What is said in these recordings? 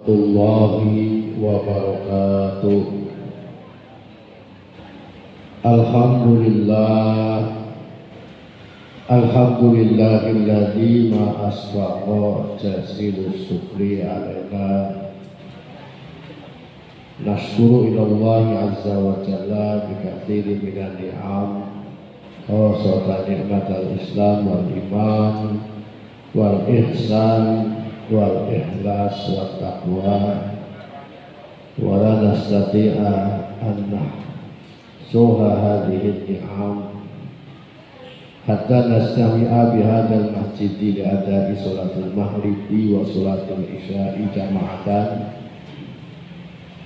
warahmatullahi wabarakatuh. Alhamdulillahilladzi ma asbaqa jasilus syukri alaina. Nashkuru ilallahi azza wa jalla bi katsirin minan ni'am khosatan ni'matal islam wal iman wal ihsan wal ikhlas wat taqwa wa la nastati'a an nahsuha hadhihi ni'am hatta nastami'a bi hadzal masjid li ada'i sholatil maghribi wa sholatil isya'i jama'atan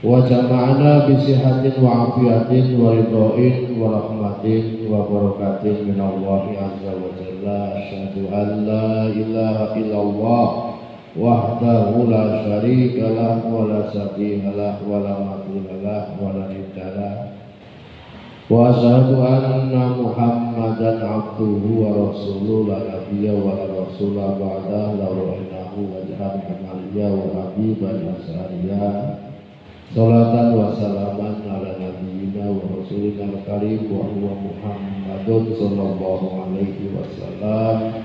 wa jama'ana bi sihatin wa afiyatin wa ridhain wa rahmatin wa barakatin min Allah azza wa jalla. Asyhadu an la ilaha illallah wahdahu la syarika lah wa la syabiha lah wa la mathila lah wa la nidda lah. Wa asyhadu anna Muhammadan abduhu wa rasuluhu la nabiyya wa la rasula ba'da la innahu wajhan kamaliya wa habiban asariya. Salatan wa salaman ala nabiyyina wa rasulina al-karim wa huwa Muhammadun sallallahu alaihi wasallam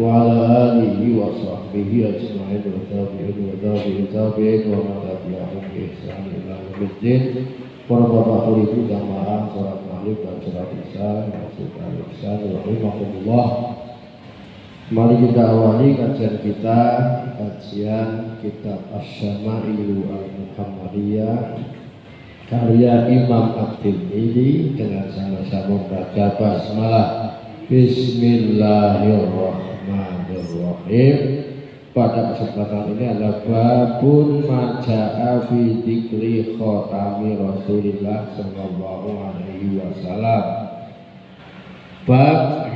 wa ala alihi wa sahbihi ajma'in wa tabi'in wa tabi'in wa man tabi'ahum bi ihsan ila yaumiddin. Para bapak ibu jamaah salat maghrib dan salat isya rahimakumullah. Mari kita awali kajian kita, kajian kitab Asy-Syama'il Al-Muhammadiyah karya Imam At-Tirmidzi dengan sama-sama membaca basmalah. Bismillahirrahmanirrahim. Pada kesempatan ini adalah babun maja'a fi dzikri khatami Rasulillah sallallahu alaihi wasallam. Bab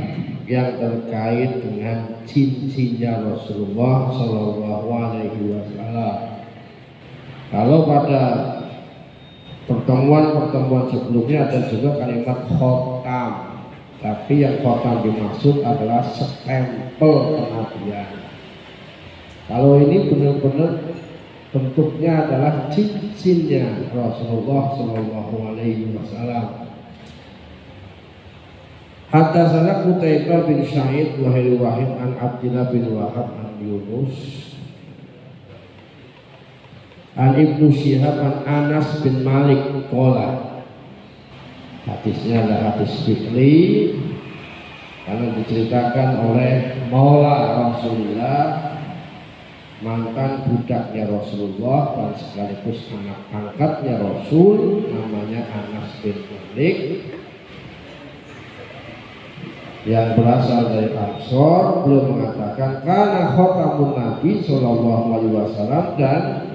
yang terkait dengan cincinnya Rasulullah sallallahu alaihi wasallam. Kalau pada pertemuan sebelumnya ada juga kalimat khotam, tapi yang khotam dimaksud adalah stempel kenabian. Kalau ini benar-benar bentuknya adalah cincinnya Rasulullah sallallahu alaihi wasallam. Hadatsana Qutaibah bin Sa'id wa Wahid an Abdillah bin Wahab an Yunus an Ibnu Syihab an Anas bin Malik qala. Hadisnya adalah hadis fikri karena diceritakan oleh Maula Rasulullah, mantan budaknya Rasulullah dan sekaligus anak angkatnya Rasul, namanya Anas bin Malik, yang berasal dari Ansor. Beliau mengatakan karena khotamun Nabi sallallahu alaihi wasallam, dan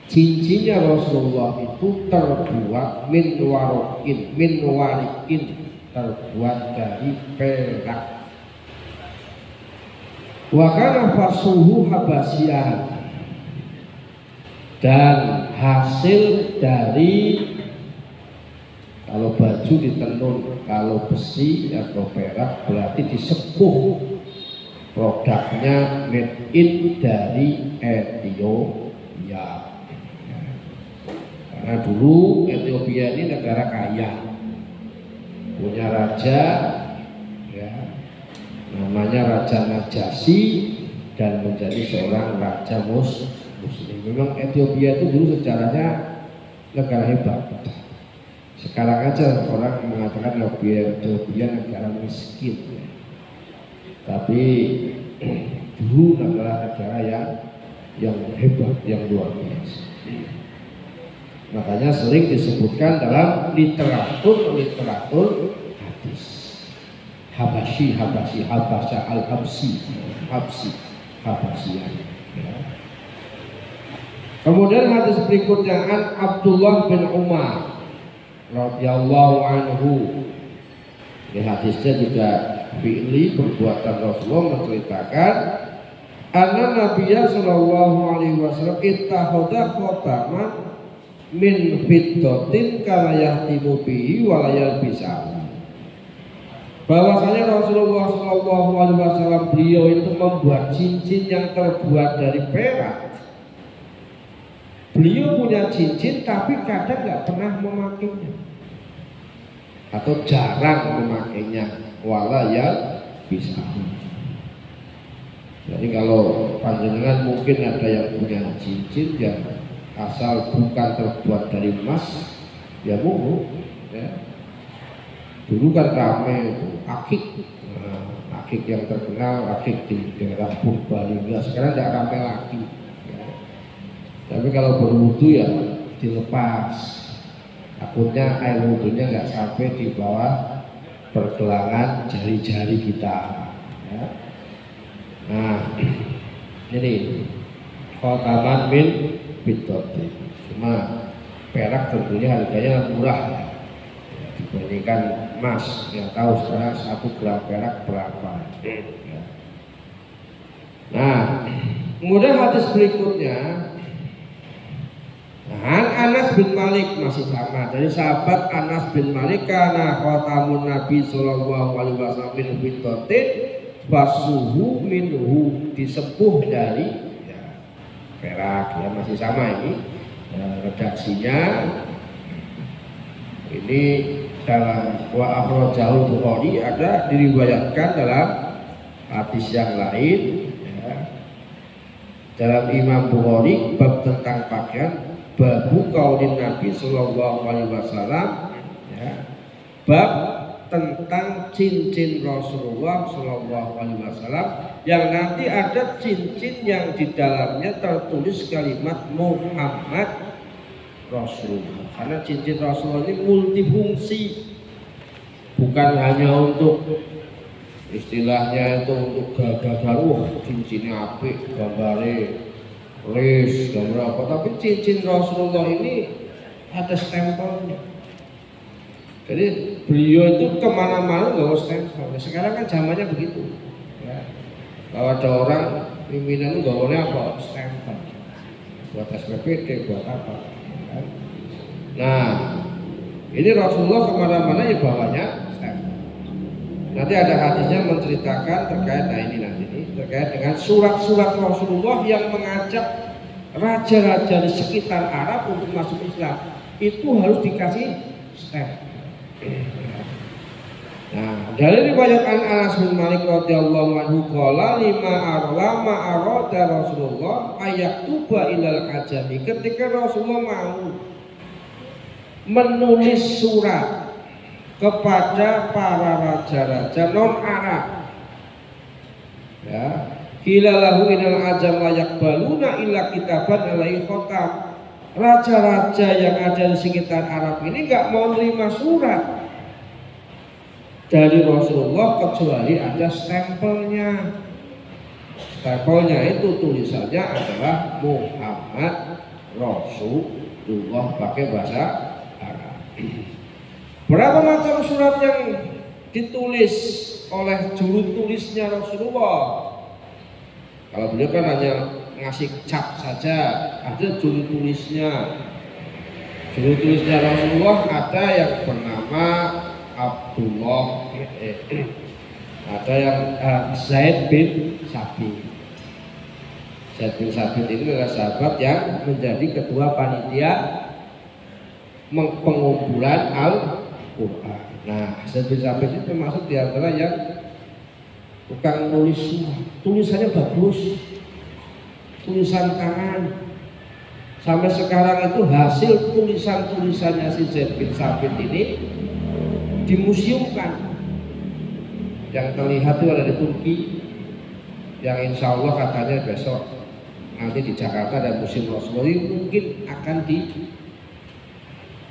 cincinnya Rasulullah itu terbuat min warikin, terbuat dari perak. Wa kana fasuhu habasyan, dan hasil dari, kalau baju ditenun, kalau besi atau perak berarti disepuh, produknya made in dari Ethiopia. Karena dulu Ethiopia ini negara kaya, punya raja, ya, namanya Raja Najasyi, dan menjadi seorang raja muslim. Memang Ethiopia itu dulu sejarahnya negara hebat. Sekarang aja orang mengatakan Ethiopia negara miskin, ya. Tapi dulu negara yang hebat, yang luar biasa. Makanya sering disebutkan dalam literatur hadis Habasya Habasyian. Kemudian hadis berikutnya an Abdullah bin Umar radhiyallahu anhu. Di hadisnya juga fi'li, perbuatan Rasulullah, menceritakan anna Nabiyya sallallahu alaihi wasallam ittakhadha khataman min fiddatin kama yahtimu bihi wa la yalbisahu. Bahwasanya Rasulullah sallallahu alaihi wasallam beliau itu membuat cincin yang terbuat dari perak, Beliau punya cincin tapi kadang nggak pernah memakainya atau jarang memakainya. Wala ya bisa. Jadi kalau panjenengan mungkin ada yang punya cincin yang asal bukan terbuat dari emas, ya monggo. Ya. Dulu kan ramai itu akik, akik yang terkenal, akik di daerah Purbalingga. Sekarang tidak ramai lagi. Ya. Tapi kalau berwudu ya dilepas. Takutnya air wudunya nggak sampai di bawah pergelangan jari-jari kita. Ya. Nah, ini khotaman min fiddatin. Cuma perak tentunya harganya murah ya, dibandingkan emas. Yang tahu sekarang 1 gram perak berapa. Ya. Nah, kemudian hadis berikutnya, Anas bin Malik masih sama dari sahabat Anas bin Malik, karena khotamun Nabi sallallahu alaihi wasallam min fiddatin basuhu minhu, disepuh dari ya, perak. Ya masih sama ini redaksinya. Ini dalam wa akhrajahu Bukhari, ada diriwayatkan dalam hadis yang lain ya. Dalam Imam Bukhari bab tentang pakaian, babu qaulin Nabi sallallahu alaihi wasallam ya, bab tentang cincin Rasulullah Shallallahu Alaihi Wasallam yang nanti ada cincin yang di dalamnya tertulis kalimat Muhammad Rasulullah. Karena cincin Rasulullah ini multifungsi, bukan hanya untuk istilahnya itu untuk gagah cincinnya apik, gambare ris, gambar apa, tapi cincin Rasulullah ini ada stempelnya. Jadi beliau itu kemana-mana nggak stempel. Sekarang kan zamannya begitu. Ya. Kalau ada orang pimpinan nggak boleh apa stempel, buat SPPD, buat apa. Ya. Nah, ini Rasulullah kemana-mana ya bawanya stempel. Nanti ada hadisnya menceritakan terkait, nah ini nanti ini terkait dengan surat-surat Rasulullah yang mengajak raja-raja di sekitar Arab untuk masuk Islam. Itu harus dikasih stempel. Nah, dari riwayat Anas bin Malik radhiyallahu anhu qala lama arada Rasulullah ayaktuba ilal ajami, ketika Rasulullah mau menulis surat kepada para raja-raja non Arab ya, qila lahu inal ajam la yaqbaluna illa kitaban alaihi khatam. Raja-raja yang ada di sekitar Arab ini nggak mau terima surat dari Rasulullah kecuali ada stempelnya. Stempelnya itu tulisannya adalah Muhammad Rasulullah pakai bahasa Arab. Berapa macam surat yang ditulis oleh juru tulisnya Rasulullah? Kalau beliau kan hanya ngasih cap saja, ada juru tulisnya. Juru tulisnya Rasulullah ada yang bernama Abdullah, ada yang Zaid bin Sabit. Zaid bin Sabit ini adalah sahabat yang menjadi ketua panitia pengumpulan Al-Quran. Nah, Zaid bin Sabit itu termasuk diantara yang tukang nulis surat, tulisannya bagus, tulisan tangan. Sampai sekarang itu hasil tulisannya si Zaid bin Sabit ini dimuseumkan. Yang terlihat itu ada di Turki, yang insya Allah katanya besok nanti di Jakarta ada museum Rasulullah, mungkin akan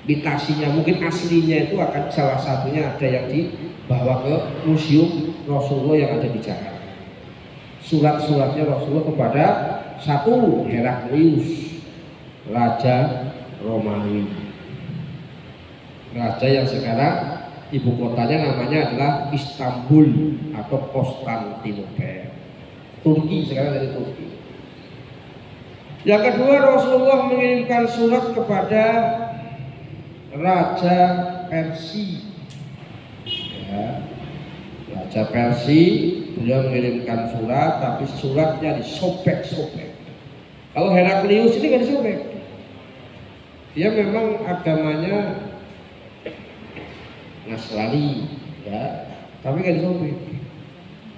imitasinya, mungkin aslinya itu akan salah satunya ada yang dibawa ke museum Rasulullah yang ada di Jakarta. Surat-suratnya Rasulullah kepada satu Heraklius, raja Romawi, raja yang sekarang ibu kotanya namanya adalah Istanbul atau Konstantinopel, Turki, sekarang dari Turki. Yang kedua, Rasulullah mengirimkan surat kepada Raja Persia. Ya, Raja Persia, beliau mengirimkan surat, tapi suratnya disobek-sobek. Kalau Heraklius ini kan disobek, Dia memang agamanya Nasrani, ya, tapi kan sobek.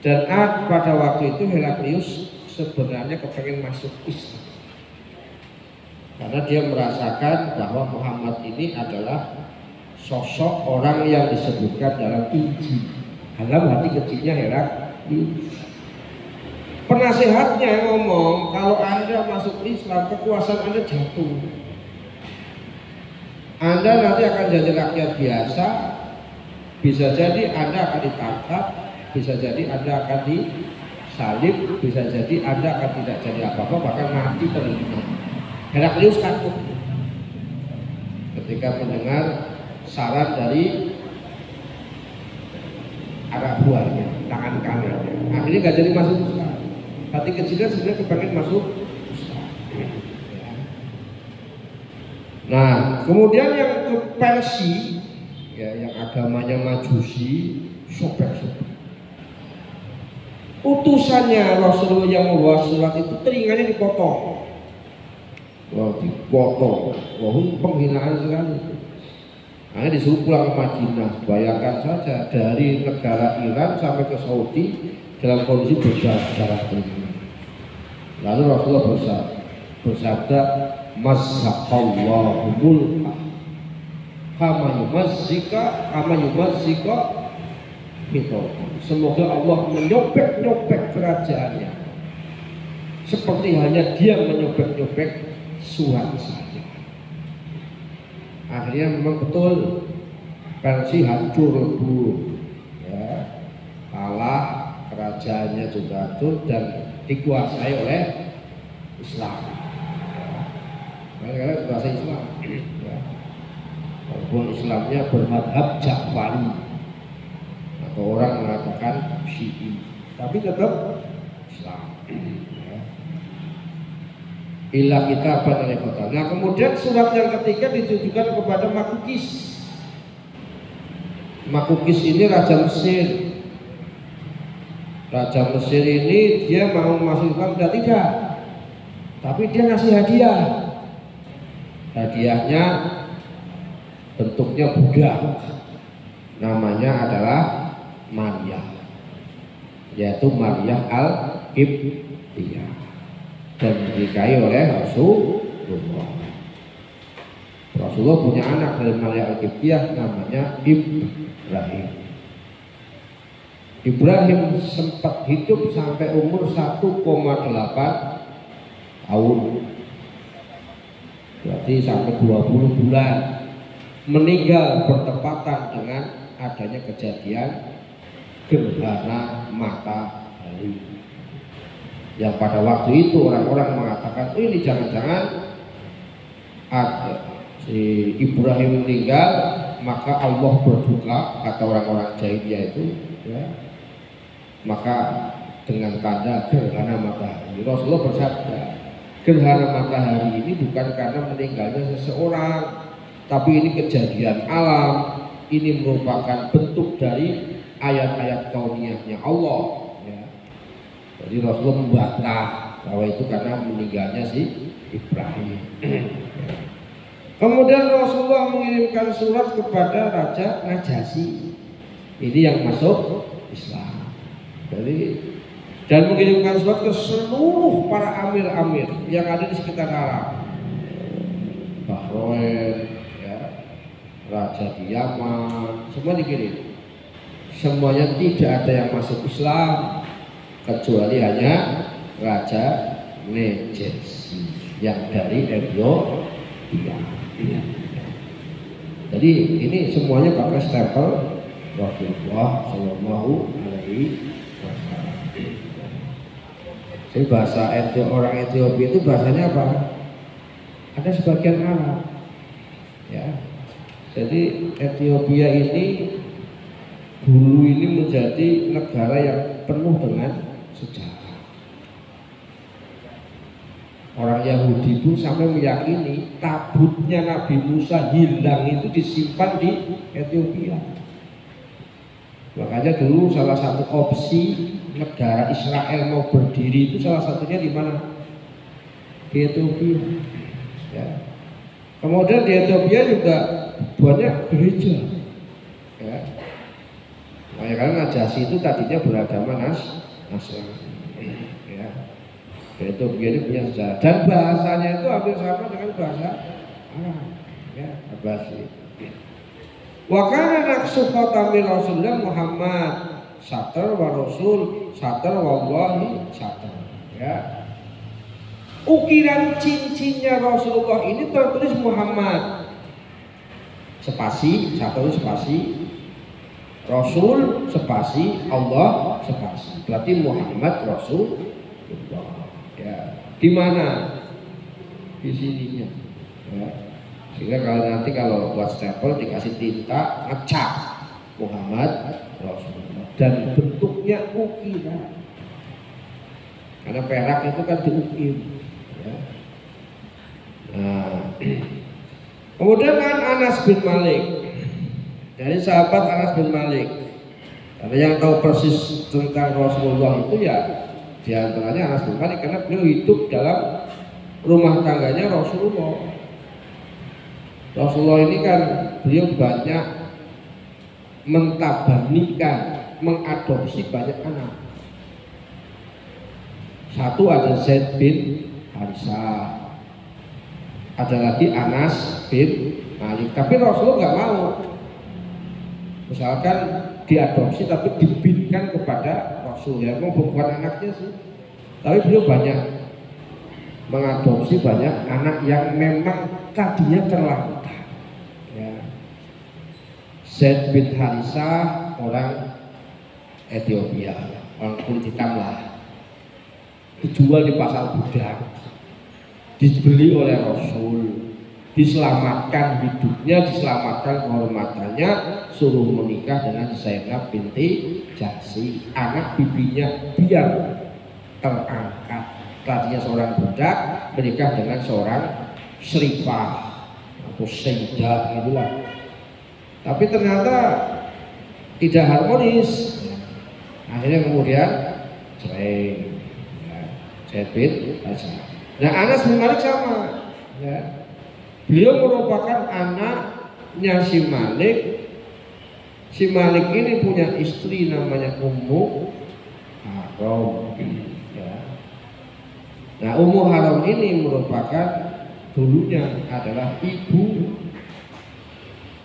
Dan pada waktu itu Heraklius sebenarnya kepengen masuk Islam, karena dia merasakan bahwa Muhammad ini adalah sosok orang yang disebutkan dalam Injil. Dalam hati kecilnya Heraklius, penasehatnya ngomong, kalau Anda masuk Islam, kekuasaan Anda jatuh. Anda nanti akan jadi rakyat biasa, bisa jadi Anda akan ditangkap, bisa jadi Anda akan disalib, bisa jadi Anda akan tidak jadi apa-apa, bahkan mati terlena. Heraklius takut ketika mendengar saran dari anak buahnya, tangan kanannya. Akhirnya gak jadi masuk Islam. Hati kecilnya sebenarnya kepengen masuk Islam. Nah, kemudian yang ke Persia, ya, yang agamanya Majusi, sobek-sobek. Utusannya Rasulullah yang membawa surat itu telinganya dipotong. Wah, dipotong. Wah, penghinaan sekali. Nah, disuruh pulang ke Madinah. Bayangkan saja, dari negara Iran sampai ke Saudi dalam kondisi berdarah dingin. Lalu Rasulullah bersabda, "Mazzaqallahu mulka kama yumazzika gitu. Semoga Allah menyobek-nyobek kerajaannya seperti hanya dia menyobek-nyobek surat saja." Akhirnya memang betul Persia hancur lebur, ya, kalah, kerajaannya juga hancur dan dikuasai oleh Islam. Karena bahasa Islam, ya. Walaupun Islamnya bermadhab Ja'fari, atau orang mengatakan Syi'i, tapi tetap Islam. Ila kita pada kota. Nah, kemudian surat yang ketiga ditujukan kepada Makukis. Makukis ini Raja Mesir. Raja Mesir ini dia mau masuk Islam, tidak, tapi dia ngasih hadiah. Hadiahnya bentuknya budak, namanya adalah Maria, yaitu Maria Al-Qibtiyah, dan dinikahi oleh Rasulullah. Rasulullah punya anak dari Maria Al-Qibtiyah namanya Ibrahim. Ibrahim sempat hidup sampai umur 1,8 tahun, berarti sampai 20 bulan. Meninggal bertepatan dengan adanya kejadian gerhana matahari, yang pada waktu itu orang-orang mengatakan, oh, ini jangan-jangan si Ibrahim meninggal, maka Allah berduka, kata orang-orang jahiliyah itu, ya, maka dengan tanda gerhana matahari. Rasulullah bersabda, gerhana matahari ini bukan karena meninggalnya seseorang, tapi ini kejadian alam, ini merupakan bentuk dari ayat-ayat kauniyahnya Allah, ya. Jadi Rasulullah membantah bahwa itu karena meninggalnya si Ibrahim. Kemudian Rasulullah mengirimkan surat kepada Raja Najasyi, ini yang masuk Islam. Jadi, dan mengirimkan surat ke seluruh para amir-amir yang ada di sekitar Arab, Bahrain, ya, Raja di Yaman, semua dikirim. Semuanya tidak ada yang masuk Islam kecuali hanya Raja Najasyi yang dari Ethiopia. Jadi ini semuanya pakai stempel Rasulullah Shallallahu Alaihi Wasallam. Jadi bahasa orang Ethiopia itu bahasanya apa? Ada sebagian Arab, ya. Jadi Ethiopia ini dulu ini menjadi negara yang penuh dengan sejarah. Orang Yahudi pun sampai meyakini tabutnya Nabi Musa hilang itu disimpan di Ethiopia. Makanya dulu salah satu opsi negara Israel mau berdiri itu salah satunya di mana? Di Ethiopia. Ya. Kemudian di Ethiopia juga banyak gereja. Ya. Nah, karena Najasyi itu tadinya beragama Nasrani. Ya. Di Ethiopia ini punya sejarah dan bahasanya itu hampir sama dengan bahasa Arab. Ya, Abasi. Wa kana naqsu khatami Rasulullah Muhammad satar wa Rasul satar wallahi satar. Ya. Ukiran cincinnya Rasulullah ini tertulis Muhammad spasi, satu spasi, Rasul spasi, Allah spasi. Berarti Muhammad Rasulullah. Ya. Di mana? Di sininya. Ya. Sehingga kalau buat stempel dikasih tinta ngecap Muhammad Rasulullah dan bentuknya ukiran. Karena perak itu kan diukir. Ya. Nah, kemudian Anas bin Malik, dari sahabat Anas bin Malik. Karena yang tahu persis tentang Rasulullah itu ya diantaranya Anas bin Malik karena beliau hidup dalam rumah tangganya Rasulullah. Rasulullah ini kan beliau banyak mentabanikan, mengadopsi banyak anak. Satu ada Zaid bin Harisah, ada lagi Anas bin Malik. Tapi Rasulullah nggak mau, misalkan diadopsi tapi dibinkan kepada Rasul. Ya, mau bukan anaknya sih, tapi beliau banyak mengadopsi banyak anak yang memang tadinya terlantar. Ya. Zaid bin Harisah orang Ethiopia, orang kulit hitam lah, dijual di pasar budak, dibeli oleh Rasul, diselamatkan hidupnya, diselamatkan kehormatannya, suruh menikah dengan Zainab binti Jahsy, anak bibinya biar terangkat. Tadinya seorang budak menikah dengan seorang seripah atau sayyidah gitulah. Tapi ternyata tidak harmonis. Akhirnya kemudian cerai. Zaid bin Harisah. Nah, Anas bin Malik sama. Ya. Beliau merupakan anaknya si Malik. Si Malik ini punya istri namanya Ummu Haram. Ya. Nah, Ummu Haram ini merupakan dulunya adalah ibu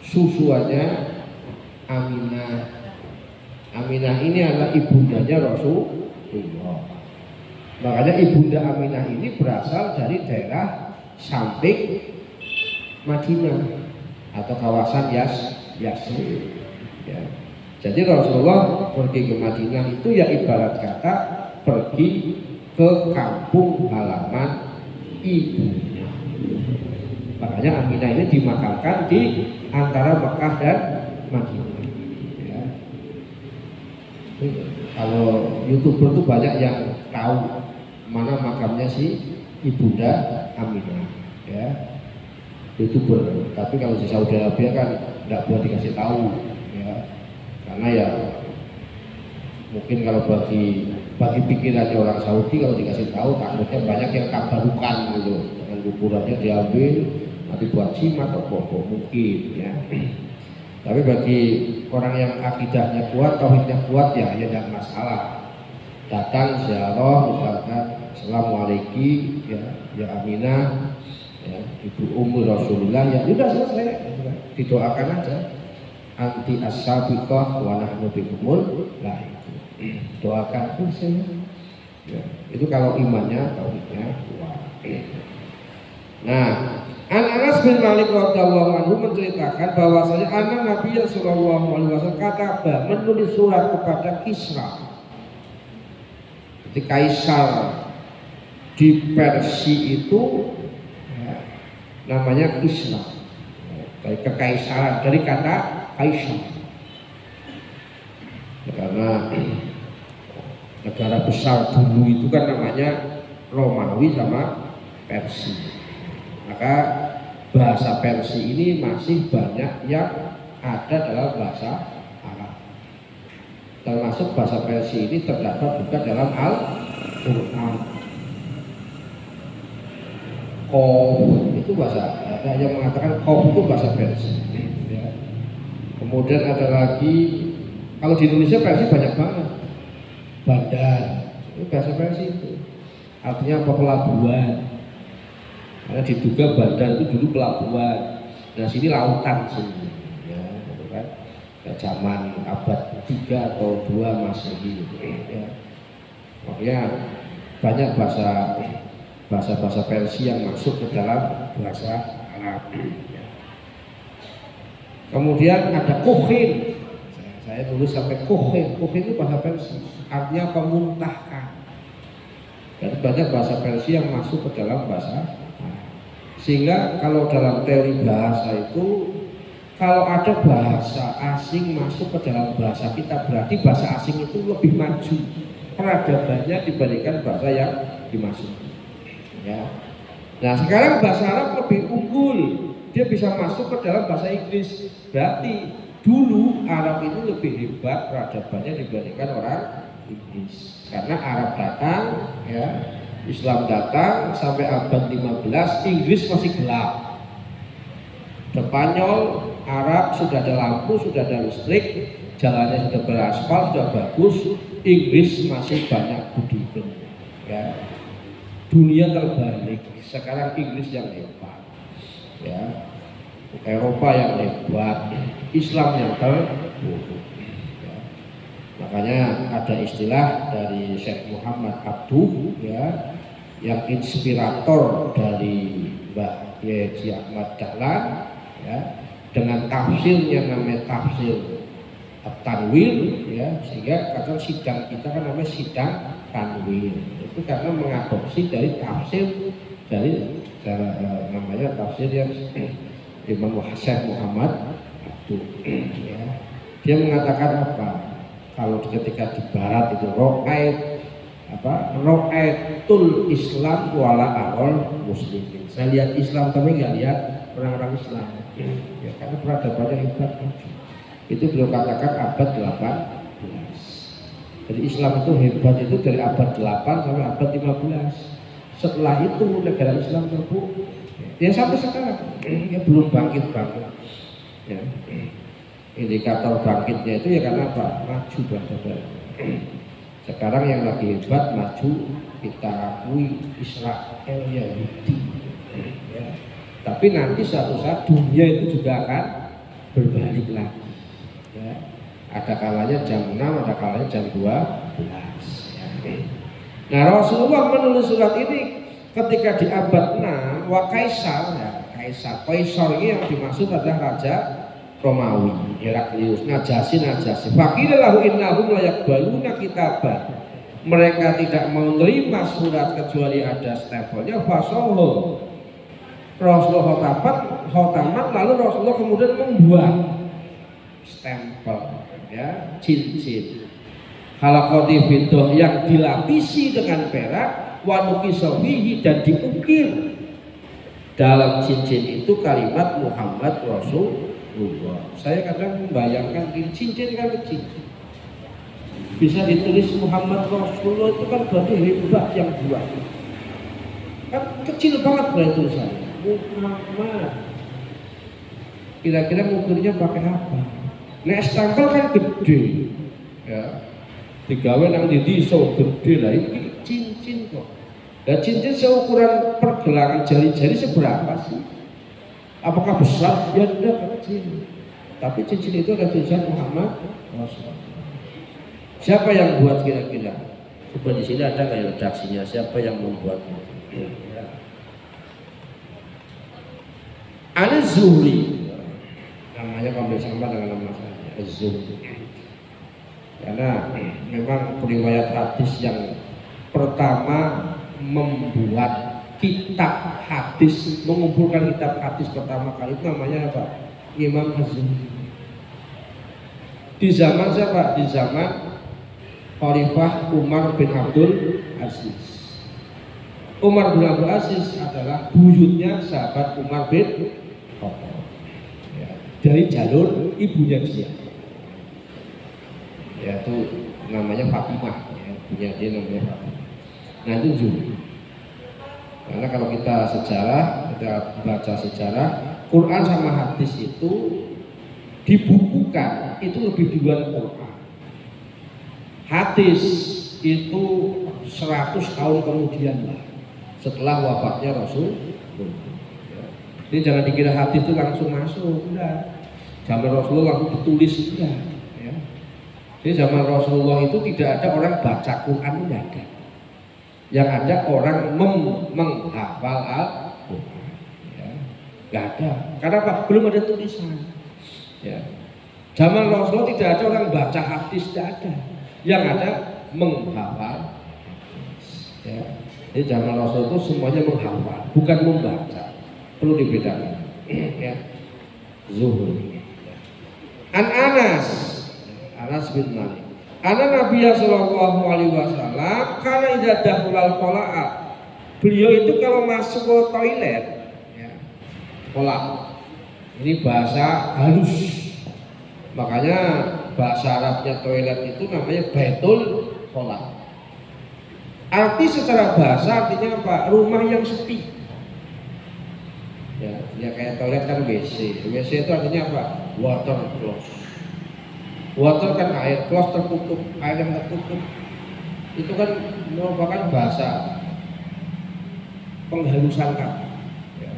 susuannya Aminah. Aminah ini adalah ibundanya Rasulullah. Makanya ibunda Aminah ini berasal dari daerah samping Madinah atau kawasan Yasrib. Ya. Jadi Rasulullah pergi ke Madinah itu ya ibarat kata pergi ke kampung halaman ibunya. Makanya Aminah ini dimakamkan di antara Mekah dan Madinah. Ya. Kalau YouTuber itu banyak yang tahu mana makamnya si ibunda Aminah, ya, YouTuber. Tapi kalau di Saudi Arabia kan tidak boleh dikasih tahu, ya, karena ya mungkin kalau bagi pikirannya orang Saudi kalau dikasih tahu takutnya banyak yang tabarukan gitu, dengan kuburannya diambil nanti buat jimat atau bobo mungkin, ya. Tapi bagi orang yang akidahnya kuat, tauhidnya kuat, ya tidak masalah. Datang ziarah misalkan Assalamualaikum ya Aminah, ya, Ibu Ummu Rasulullah, ya sudah selesai, didoakan aja. Anti as-sabiqah wa nahnu bikumul lahiqun. Doakan selesai. Ya, itu kalau imannya tauhidnya kuat. Nah, Anas bin Malik radhiyallahu anhu menceritakan bahwasanya anak Nabi sallallahu alaihi wasallam kataba menulis surat kepada Kisra. Jadi kaisar di Persia itu ya, namanya Kisra. Dari kekaisaran, dari kata kaisar. Karena negara besar dulu itu kan namanya Romawi sama Persia. Maka bahasa Persia ini masih banyak yang ada dalam bahasa Arab. Termasuk bahasa Persia ini terdapat juga dalam Al-Quran. itu bahasa, ada yang mengatakan Qaf itu bahasa Persia. Ya. Kemudian ada lagi, kalau di Indonesia Persia banyak banget. Bandar, itu bahasa Persia itu. Artinya apa? Pelabuhan. Karena diduga bandar itu dulu pelabuhan. Nah sini lautan sini. Ya, gitu kan. Ya, zaman abad 3 atau 2 Masehi. Ya. Makanya banyak bahasa Persia yang masuk ke dalam bahasa Arab. Kemudian ada Kuhin. Saya tulis sampai Kuhin. Kuhin itu bahasa Persia, artinya memuntahkan. Dan banyak bahasa Persia yang masuk ke dalam bahasa Arab. Sehingga kalau dalam teori bahasa itu, kalau ada bahasa asing masuk ke dalam bahasa kita, berarti bahasa asing itu lebih maju peradabannya dibandingkan bahasa yang dimasuki. Ya. Nah sekarang bahasa Arab lebih unggul, dia bisa masuk ke dalam bahasa Inggris. Berarti dulu Arab itu lebih hebat peradabannya dibandingkan orang Inggris. Karena Arab datang, ya, Islam datang sampai abad 15, Inggris masih gelap. Spanyol, Arab sudah ada lampu, sudah ada listrik, jalannya sudah beraspal, sudah bagus. Inggris masih banyak budikan. Ya. Dunia terbalik. Sekarang Inggris yang hebat. Ya. Eropa yang hebat, Islam yang terburuk. Ya. Makanya ada istilah dari Syekh Muhammad Abduh, ya, yang inspirator dari Mbah Haji Ahmad Dahlan, ya, dengan tafsirnya namanya tafsir Tanwir, ya, sehingga kadang sidang kita kan namanya sidang Tanwir. Itu karena mengadopsi dari tafsir dari namanya tafsir yang Imam Syekh Muhammad Abduh. Ya. Dia mengatakan apa? Kalau ketika di Barat itu ro'aitul Islam wala arol muslimin. Saya lihat Islam tapi nggak lihat orang-orang Islam. Ya, karena peradabannya hebat. Itu beliau katakan abad 18. Jadi Islam itu hebat itu dari abad 8 sampai abad 15. Setelah itu negara Islam terpuruk. Ya sampai sekarang ya belum bangkit. Ya. Indikator bangkitnya itu ya karena apa? Maju peradaban. Sekarang yang lagi hebat maju kita akui Israel, Yahudi. Ya. Tapi nanti suatu saat dunia itu juga akan berbalik lagi. Ya. Ada kalanya jam 6, ada kalanya jam 12. Ya. Nah Rasulullah menulis surat ini ketika di abad 6, Kaisar, ya, Kaisar ini yang dimaksud adalah Raja Romawi, Heraklius, Najasyi. Faqilahu innahum la yaqbaluna kitaban. Mereka tidak mau menerima surat kecuali ada stempelnya. Fasoho. Rasulullah khotamat, lalu Rasulullah kemudian membuat stempel, ya, cincin halaqati fiddah yang dilapisi dengan perak, wanuki sofihi, dan diukir dalam cincin itu kalimat Muhammad Rasulullah. Saya kadang membayangkan cincin kan kecil, bisa ditulis Muhammad Rasulullah, itu kan berarti hebat yang buat. Kan kecil banget berarti tulisannya Muhammad. Kira-kira ngukirnya pakai apa? Nek stempel kan gede, ya. Digawe nang ndi iso gede lah, ini cincin kok. Dan cincin seukuran pergelangan jari-jari seberapa sih? Apakah besar? Ya tidak, kecil. Tapi cincin itu ada tulisan Muhammad Rasulullah. Siapa yang buat kira-kira? Coba di sini ada nggak redaksinya? Siapa yang membuatnya? Ya. Az-Zuhri, namanya hampir sama dengan nama saya, Az-Zuhri. Karena memang periwayat hadis yang pertama membuat kitab hadis, mengumpulkan kitab hadis pertama kali itu namanya apa? Imam Az-Zuhri. Di zaman siapa? Di zaman Khalifah Umar bin Abdul Aziz. Umar bin Abdul Aziz adalah buyutnya sahabat Umar bin Khattab, ya, dari jalur ibunya dia, yaitu namanya Fatimah, ya, ibunya dia namanya Fatimah. Nah itu Zuhri. Karena kalau kita baca sejarah, Quran sama hadis itu dibukukan itu lebih duluan Quran. Hadis itu 100 tahun kemudian lah setelah wafatnya Rasul. Jadi jangan dikira hadis itu langsung masuk, enggak. Zaman Rasulullah langsung ditulis, enggak. Ya. Jadi zaman Rasulullah itu tidak ada orang baca Quran, enggak ada. Yang ada orang menghafal Al-Quran. Ya. Enggak ada. Karena apa? Belum ada tulisan. Ya. Zaman Rasulullah tidak ada orang baca hadis, tidak ada. Yang ada menghafal. Ya. Jadi zaman Rasul itu semuanya menghafal, bukan membaca. Perlu dibedakan. Ya. Zuhri. An Anas bin Malik. Ana Nabiya sallallahu alaihi wasallam kana idza dakhulal qala'a. Beliau itu kalau masuk ke toilet, ya. Qala'. Ini bahasa halus. Makanya bahasa Arabnya toilet itu namanya baitul qala'. Arti secara bahasa artinya apa? Rumah yang sepi. Ya kayak toilet kan WC. WC itu artinya apa? Water close. Water kan air, close tertutup, air yang tertutup. Itu kan merupakan bahasa penghalusan kata. Ya.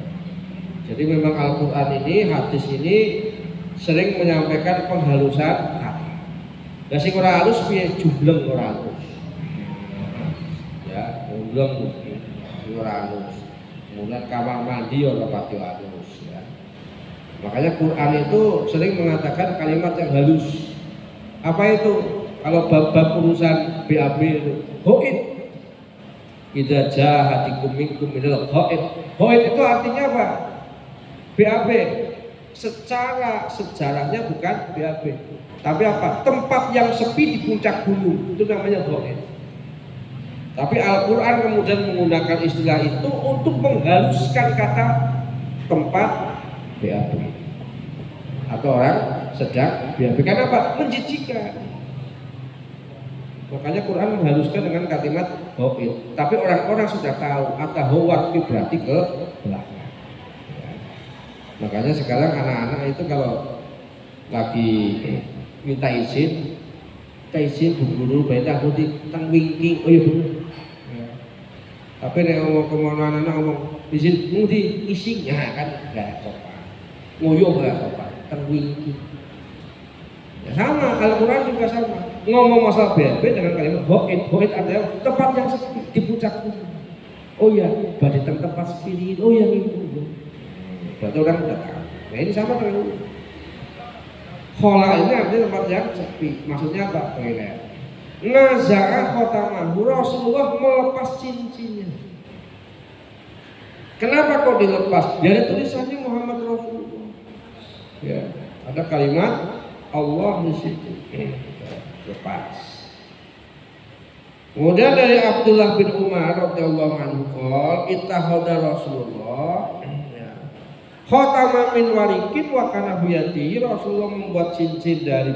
Jadi memang Al-Quran ini, hadis ini sering menyampaikan penghalusan kata. Nah sing ora halus piye jubleng ora halus. Ya, jubleng ora halus. Kemudian kamar mandi ora pati halus ya. Makanya Quran itu sering mengatakan kalimat yang halus. Apa itu? Kalau bab-bab urusan BAB itu hoid. Idza jahatikum minkum minal hoid. Hoid itu artinya apa? BAB. Secara sejarahnya bukan BAB. Tapi apa? Tempat yang sepi di puncak gunung. Itu namanya hoid. Tapi Al-Quran kemudian menggunakan istilah itu untuk menghaluskan kata tempat BAB atau orang sedang BAB. Kenapa? Menjijikan. Makanya Quran menghaluskan dengan kalimat hoid. Tapi orang-orang sudah tahu atau howat itu berarti ke belakang. Ya. Makanya sekarang anak-anak itu kalau lagi minta izin bu guru perintah aku tentang winking. Oh iya bener. Tapi nek ngomong kemana anak ngomong izin ngerti ising ya kan enggak sopan. Nguyuh enggak sopan, terwingki. Ya sama, Al-Quran juga sama. Ngomong masalah BAB dengan kalimat hoid. Hoid artinya tempat yang sepi di puncak gunung. Oh iya, badai tempat sepi. Oh iya itu. Berarti orang sudah tahu. Nah ini sama dengan khola ini artinya tempat yang sepi. Maksudnya apa? Toilet. Naza'a khotamahu, Rasulullah melepas cincinnya. Kenapa kok dilepas? Dari tulisannya Muhammad Rasulullah. Ya, ada kalimat Allah di situ. Lepas. Kemudian dari Abdullah bin Umar radhiyallahu anhu qol ittakhadha Rasulullah khataman min warikin wa kana biyadihi. Rasulullah membuat cincin dari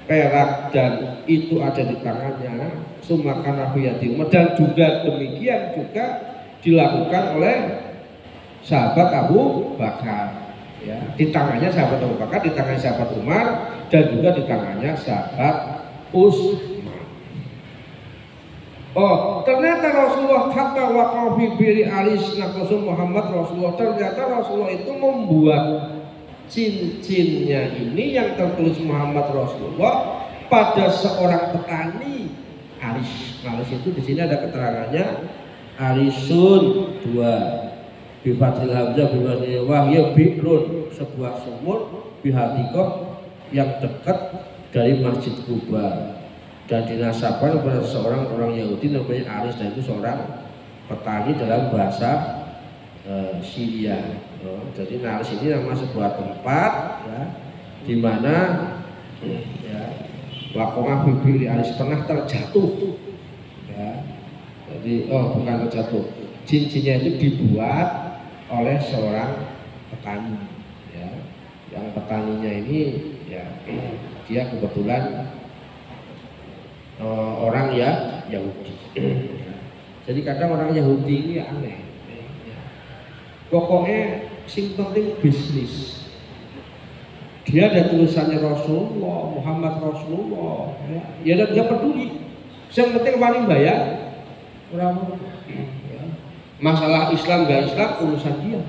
perak dan itu ada di tangannya. Sumakan nabiyati dan juga demikian juga dilakukan oleh sahabat Abu Bakar. Ya, di tangannya sahabat Abu Bakar, di tangannya sahabat Umar, dan juga di tangannya sahabat Utsman. Oh, ternyata Rasulullah kata waqafi biri alis naqasul Muhammad Rasulullah. Ternyata Rasulullah itu membuat cincinnya ini yang tertulis Muhammad Rasulullah pada seorang petani alis. Alis itu di sini ada keterangannya alisun dua bifatil hamzah bifatil wahya bi'run sebuah sumur bihadikoh yang dekat dari Masjid Kuba dan dinasabkan kepada seorang orang Yahudi namanya Aris dan itu seorang petani dalam bahasa Syria. Jadi Naris ini nama sebuah tempat ya, di mana ya, Wakomah bibir Aris pernah terjatuh ya. Jadi bukan terjatuh, cincinnya itu dibuat oleh seorang petani ya. Yang petaninya ini ya dia kebetulan orang ya Yahudi. Jadi kadang orang Yahudi ini aneh. Pokoknya sing penting bisnis. Dia ada tulisannya Rasulullah, Muhammad Rasulullah, ya dia peduli. Yang penting paling bayar. Orang masalah Islam gak Islam urusan dia.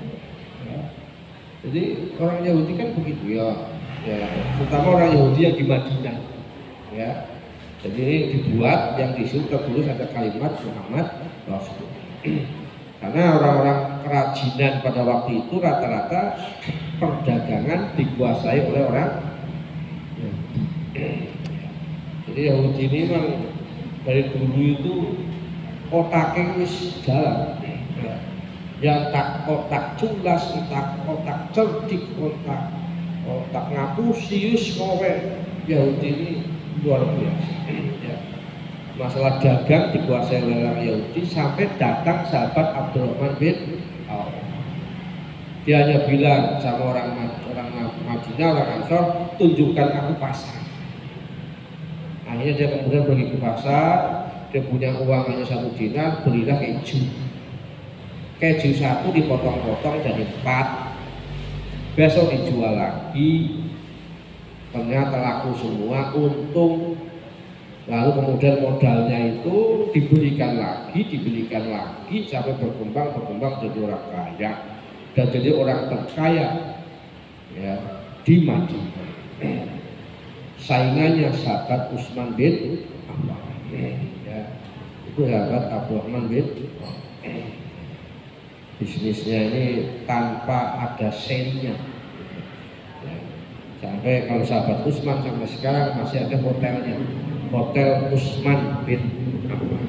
Jadi orang Yahudi kan begitu ya, terutama orang Yahudi yang di Madinah, ya. Jadi ini dibuat yang disuruh tertulis ada kalimat Muhammad Rasul. Karena orang-orang kerajinan pada waktu itu rata-rata perdagangan dikuasai oleh orang Yahudi. Jadi Yahudi ini memang dari dulu itu otaknya wis jalan. Yang otak culas, otak cerdik, otak ngapusius kowe Yahudi ini luar biasa. Ya. Masalah dagang dikuasai oleh orang Yahudi sampai datang sahabat Abdurrahman bin Auf. Dia hanya bilang sama orang Madinah, orang Ansor, tunjukkan aku pasar. Akhirnya dia kemudian pergi ke pasar, dia punya uang hanya 1 dinar, belilah keju. Keju 1 dipotong-potong jadi 4. Besok dijual lagi. Ternyata laku semua, untung. Lalu kemudian modalnya itu dibelikan lagi sampai berkembang jadi orang kaya dan jadi orang terkaya ya di Madinah. Saingannya sahabat Utsman bin Affan, ya, itu sahabat Abdurrahman bin Auf. Bisnisnya ini tanpa ada sennya. Ya. Sampai kalau sahabat Utsman sampai sekarang masih ada hotelnya. Hotel Utsman bin Affan.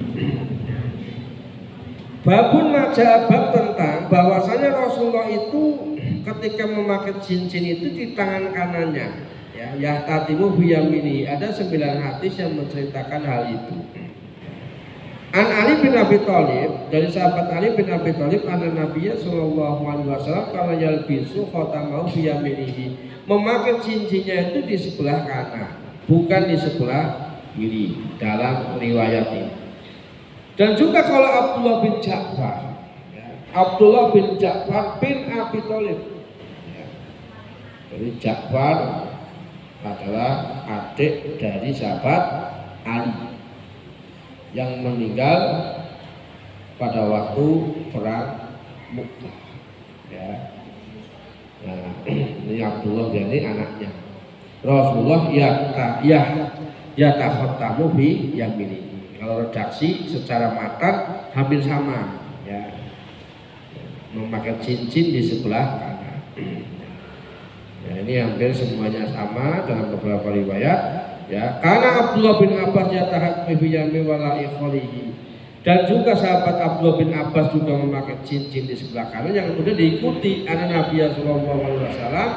Babun majabab tentang bahwasanya Rasulullah itu ketika memakai cincin itu di tangan kanannya, ya tatimu biyamini. Ada 9 hadis yang menceritakan hal itu. An Ali bin Abi Thalib, dari sahabat Ali bin Abi Thalib, anna Nabiyya sallallahu alaihi wasallam kana yalbisu khatamahu biyaminihi. Memakai cincinnya itu di sebelah kanan, bukan di sebelah kiri dalam riwayat ini. Dan juga kalau Abdullah bin Ja'far, ya, Abdullah bin Ja'far bin Abi Thalib, ya. Jadi Ja'far adalah adik dari sahabat Ali yang meninggal pada waktu perang Mu'tah. Ya. Nah, ini Abdullah jadi anaknya. Rasulullah ya takhotamu bi yamini. Kalau redaksi secara matan hampir sama, ya. Memakai cincin di sebelah kanan. Ya, ini hampir semuanya sama dalam beberapa riwayat, ya. Karena Abdullah bin Abbas yatahatmu bi yamini wala ikhalihi. Dan juga sahabat Abdullah bin Abbas juga memakai cincin di sebelah kanan yang kemudian diikuti anak Nabi sallallahu alaihi wasallam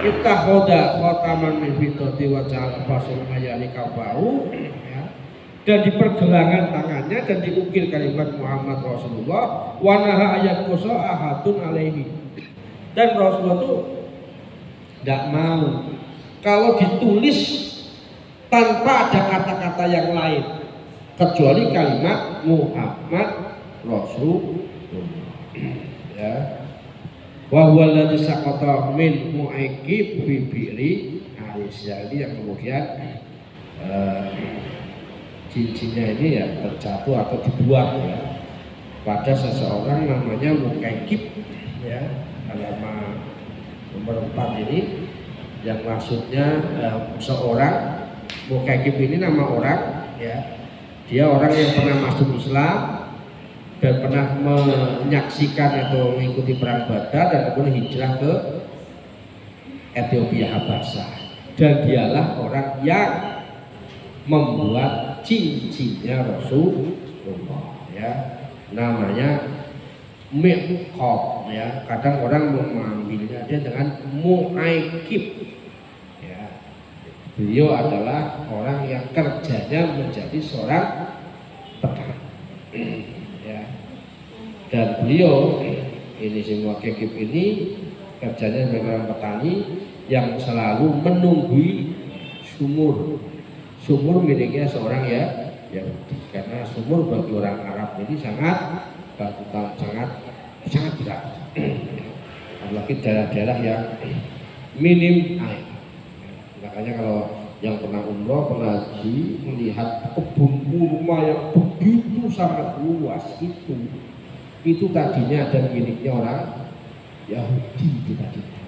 ittakhadha khataman min fiddati wa ja'ala basul ayani kafahu, ya. Dan di pergelangan tangannya dan diukir kalimat Muhammad Rasulullah wa naha ayat kusa ahadun alaihi. Dan Rasulullah itu tidak mau kalau ditulis tanpa ada kata-kata yang lain kecuali kalimat Muhammad Rasulullah, ya. Wa huwa alladzi saqata min mu'aqib bi bi'ri Aisyah. Ini yang kemudian cincinnya ini ya terjatuh atau dibuang, ya, pada seseorang namanya Muqaykib, ya. Halaman nomor 4 ini yang maksudnya seorang Muqaykib ini nama orang, ya. Dia orang yang pernah masuk Islam dan pernah menyaksikan atau mengikuti perang Badar dan kemudian hijrah ke Ethiopia Habasah. Dan dialah orang yang membuat cincinnya Rasulullah, ya. Namanya Miqab, ya. Kadang orang mengambilnya dia dengan Mu'aykib. Beliau adalah orang yang kerjanya menjadi seorang petani, ya. Dan beliau ini semua kekip ini kerjanya sebagai orang petani yang selalu menunggui sumur miliknya seorang Yahudi, karena sumur bagi orang Arab ini sangat berat. apalagi daerah-daerah yang minim air. Makanya kalau yang pernah umroh, pernah haji, melihat kebun kurma yang begitu sangat luas itu tadinya ada miliknya orang Yahudi itu tadinya,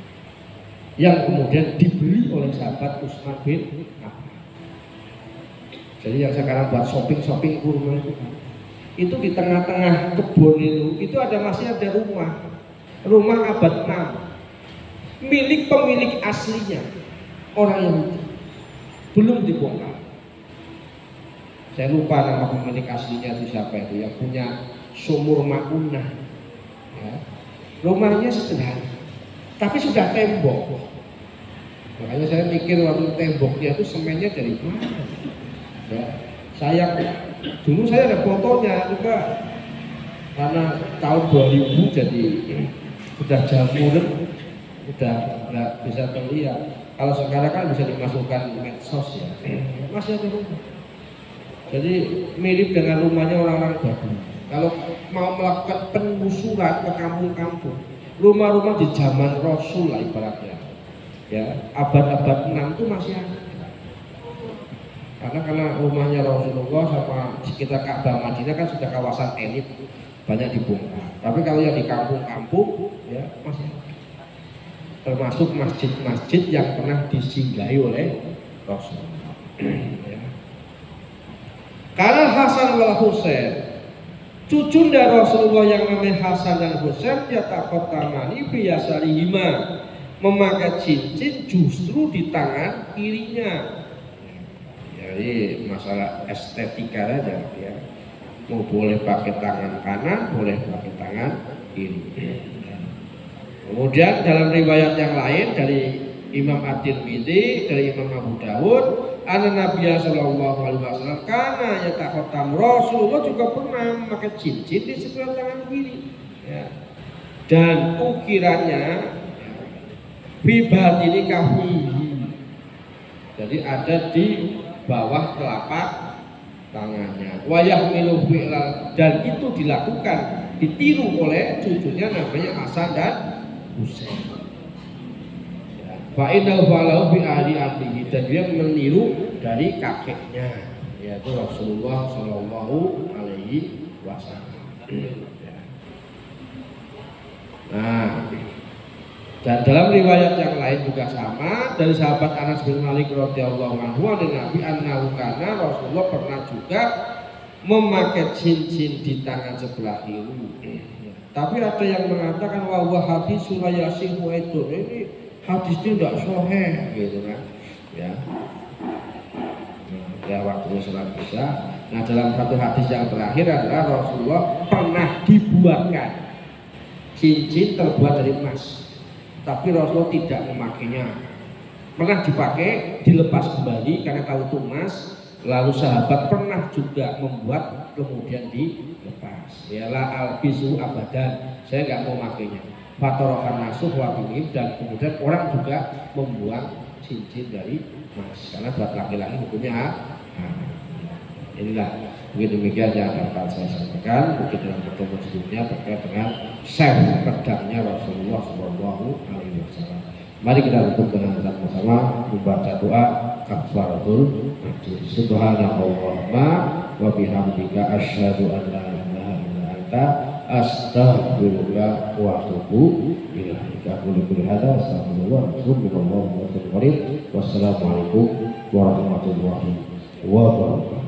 yang kemudian dibeli oleh sahabat Utsman bin Affan. Jadi yang sekarang buat shopping kurma itu di tengah-tengah kebun itu masih ada rumah abad 6 milik pemilik aslinya orang Yahudi, belum dibongkar. Saya lupa nama pemilik aslinya itu siapa, itu yang punya sumur Maunah ya. Rumahnya sederhana tapi sudah tembok. Makanya saya mikir waktu temboknya itu semennya dari mana ya. Dulu saya ada fotonya juga, karena tahun 2000 jadi udah jamur, udah nggak bisa terlihat. Kalau sekarang kan bisa dimasukkan medsos ya, masih ada rumah. Jadi mirip dengan rumahnya orang-orang Badui. Kalau mau melakukan penelusuran ke kampung-kampung, rumah-rumah di zaman Rasul lah ibaratnya, ya abad-abad 6 itu masih ada. Karena rumahnya Rasulullah sama sekitar Ka'bah Madinah kan sudah kawasan elit, banyak dibongkar. Tapi kalau yang di kampung-kampung ya masih ada. Termasuk masjid-masjid yang pernah disinggahi oleh Rasul. Ya. Karena Hasan wal Husain, cucu dari Rasulullah yang namanya Hasan dan Husain, yatakhotamani biyasalihima, memakai cincin justru di tangan kirinya. Jadi masalah estetika saja ya. Mau boleh pakai tangan kanan, boleh pakai tangan kiri. Kemudian dalam riwayat yang lain dari Imam At-Tirmidzi, dari Imam Abu Dawud, anna Nabiya sallallahu alaihi wasallam kana yatakhotam, Rasulullah juga pernah memakai cincin di sebelah tangan kiri ya. Dan ukirannya bibat ini kafihi, jadi ada di bawah telapak tangannya. Wayah milu fi'lal, dan itu dilakukan, ditiru oleh cucunya namanya Hasan dan Husain. Fa innahu falahu bi ahli amrihi, dan dia meniru dari kakeknya yaitu Rasulullah sallallahu alaihi wasallam. Nah, dan dalam riwayat yang lain juga sama dari sahabat Anas bin Malik radhiyallahu anhu dari Nabi annahu kana, Rasulullah pernah juga memakai cincin di tangan sebelah kiri. Tapi ada yang mengatakan wah hadis sulayasih itu ini hadisnya tidak sahih gitu kan ya. Ya waktunya sholat isya. Nah dalam satu hadis yang terakhir adalah Rasulullah pernah dibuatkan cincin terbuat dari emas, tapi Rasulullah tidak memakainya. Pernah dipakai, dilepas kembali karena tahu itu emas. Lalu sahabat pernah juga membuat kemudian dilepas. Ialah al-bisu abadan, saya nggak mau makainya. Fatorokan nasuh wabingin, dan kemudian orang juga membuang cincin dari emas karena buat laki-laki hukumnya. Inilah mungkin demikian yang dapat saya sampaikan mungkin dalam pertemuan sebelumnya terkait dengan syekh pedangnya Rasulullah SAW. Mari kita tutup dengan sama-sama membaca doa kafaratul majlis. Subhanallahumma wa bihamdika asyhadu an la ilaha illa anta astaghfiruka wa atubu ilaik. Aku lihat hada astagfirullah wa atubu ilaik. Wassalamualaikum warahmatullahi wabarakatuh.